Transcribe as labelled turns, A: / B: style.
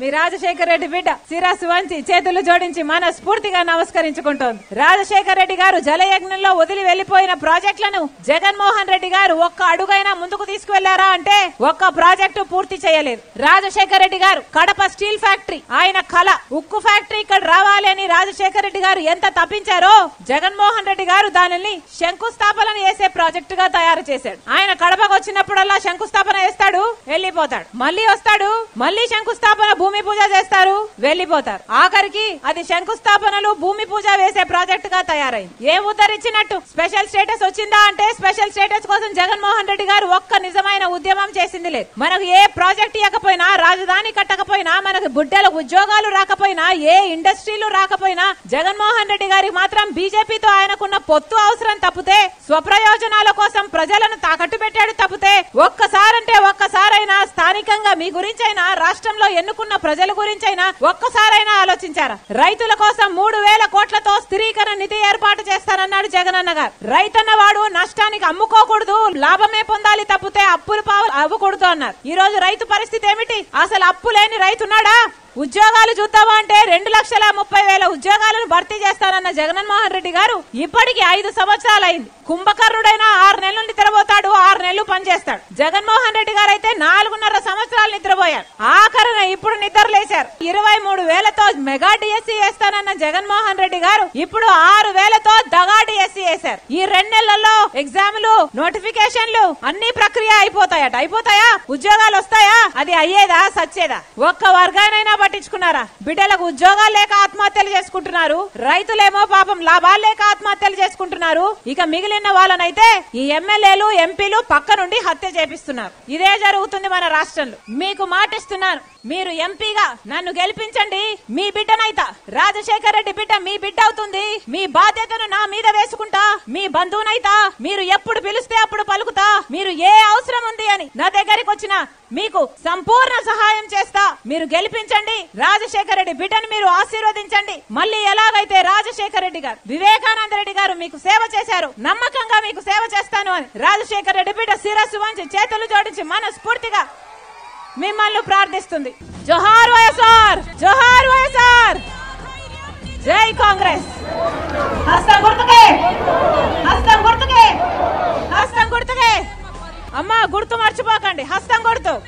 A: మీ రాజశేఖర రెడ్డి బిడ్డ శిరస్సు వంచి చేతులు జోడించి మనస్ఫూర్తిగా నమస్కరించుకుంటోంది. రాజశేఖర రెడ్డి గారు జలయజ్ఞంలో వదిలి వెళ్లిపోయిన ప్రాజెక్టులను జగన్మోహన్ రెడ్డి గారు ఒక్క అడుగైనా ముందుకు తీసుకువెళ్లారా అంటే ఒక్క ప్రాజెక్టు పూర్తి చేయలేదు. రాజశేఖర రెడ్డి గారు కడప స్టీల్ ఫ్యాక్టరీ ఆయన కళ, ఉక్కు ఫ్యాక్టరీ ఇక్కడ రావాలి అని రాజశేఖర రెడ్డి గారు ఎంత తప్పించారో జగన్మోహన్ రెడ్డి గారు దానిని శంకుస్థాపన చేసే ప్రాజెక్టు గా తయారు చేశాడు. ఆయన కడపకు వచ్చినప్పుడల్లా శంకుస్థాపన చేస్తాడు, వెళ్లిపోతాడు, మళ్లీ వస్తాడు, మళ్లీ శంకుస్థాపన భూమి పూజ చేస్తారు, వెళ్లిపోతారు. ఆఖరికి అది శంకుస్థాపనలు భూమి పూజ వేసే ప్రాజెక్టు గా తయారైంది. ఏం ఉద్ధరించినట్టు? స్పెషల్ స్టేటస్ వచ్చిందా అంటే స్పెషల్ స్టేటస్ కోసం జగన్మోహన్ రెడ్డి గారు ఒక్క నిజమైన ఉద్యమం చేసింది లేదు. మనకు ఏ ప్రాజెక్ట్ ఇవ్వకపోయినా, రాజధాని కట్టకపోయినా, మనకు బుడ్డలకు ఉద్యోగాలు రాకపోయినా, ఏ ఇండస్ట్రీలు రాకపోయినా జగన్మోహన్ రెడ్డి గారికి మాత్రం బీజేపీతో ఆయనకున్న పొత్తు అవసరం తప్పితే, స్వప్రయోజనాల కోసం ప్రజలను తాకట్టు పెట్టాడు తప్పితే ఒక్కసారైనా స్థానికంగా మీ గురించైనా, రాష్ట్రంలో ఎన్నుకున్న ప్రజల గురించైనా ఒక్కసారైనా ఆలోచించారా? రైతుల కోసం 3,000 కోట్లతో స్థిరీకరణ నిధి ఏర్పాటు చేస్తానన్నాడు జగనన్న గారు. రైతన్న వాడు నష్టానికి అమ్ముకోకూడదు, లాభమే పొందాలి తప్పితే అప్పులు అవ్వకూడదు అన్నారు. ఈ రోజు రైతు పరిస్థితి ఏమిటి? అసలు అప్పు లేని రైతున్నాడా? ఉద్యోగాలు చూద్దామా అంటే 2,30,000 ఉద్యోగాలను భర్తీ చేస్తానన్న జగన్మోహన్ రెడ్డి గారు ఇప్పటికి 5 సంవత్సరాలైంది. కుంభకర్ణుడైనా 6 నెలలు నిద్రపోతాడు, 6 నెలలు పనిచేస్తాడు. జగన్మోహన్ రెడ్డి గారు అయితే 4.5 సంవత్సరాలు నిద్రపోయారు. ఆఖరణ ఇప్పుడు నిద్రలేశారు. 23,000తో మెగా డిఎస్సీ వేస్తానన్న జగన్మోహన్ రెడ్డి గారు ఇప్పుడు 6,000తో దగా డిఎస్సీ వేశారు. ఈ 2 నెలల్లో ఎగ్జామ్లు, నోటిఫికేషన్లు అన్ని ప్రక్రియ అయిపోతాయట. అయిపోతాయా? ఉద్యోగాలు వస్తాయా? అది అయ్యేదా? సచ్చేదా? ఒక్క వర్గానైనా పట్టించుకున్నారా? బిడ్డలకు ఉద్యోగాలు లేక ఆత్మహత్యలు చేసుకుంటున్నారు, రైతులేమో పాపం లాభాలు లేక ఆత్మహత్యలు చేసుకుంటున్నారు. ఇక మిగిలిన వాళ్ళనైతే ఈ ఎమ్మెల్యేలు, ఎంపీలు పక్క నుండి హత్య చేపిస్తున్నారు. ఇదే జరుగుతుంది మన రాష్ట్రంలో. మీకు మాటిస్తున్నాను, మీరు ఎంపీగా నన్ను గెలిపించండి, మీ బిడ్డనైతా. రాజశేఖర రెడ్డి బిడ్డ మీ బిడ్డ అవుతుంది. మీ బాధ్యతను నా మీద వేసుకుంటా, మీ బంధువునైతా. మీరు ఎప్పుడు పిలిస్తే అప్పుడు పలుకుతా. మీరు ఏ అవసరం ఉంది అని నా దగ్గరికి వచ్చినా మీకు సంపూర్ణ సహాయం చేస్తా. మీరు గెలిపించండి, రాజశేఖర రెడ్డి బిడ్డను మీరు ఆశీర్వదించండి. మళ్ళీ ఎలాగైతే రాజశేఖర రెడ్డి గారు, వివేకానంద రెడ్డి గారు మీకు సేవ చేశారు, నమ్మకంగా మీకు సేవ చేస్తాను అని రాజశేఖర రెడ్డి బిడ్డ శిరస్సు వంచి చేతులు జోడించి మనస్ఫూర్తిగా మిమ్మల్ని ప్రార్థిస్తుంది. జోహార్ వైఎస్ఆర్, జోహార్ వైఎస్ఆర్, జై కాంగ్రెస్. హస్తం గుర్తుకే, హస్తం గుర్తుకే, హస్తం గుర్తుకే. అమ్మా గుర్తు మర్చిపోకండి, హస్తం గుర్తు.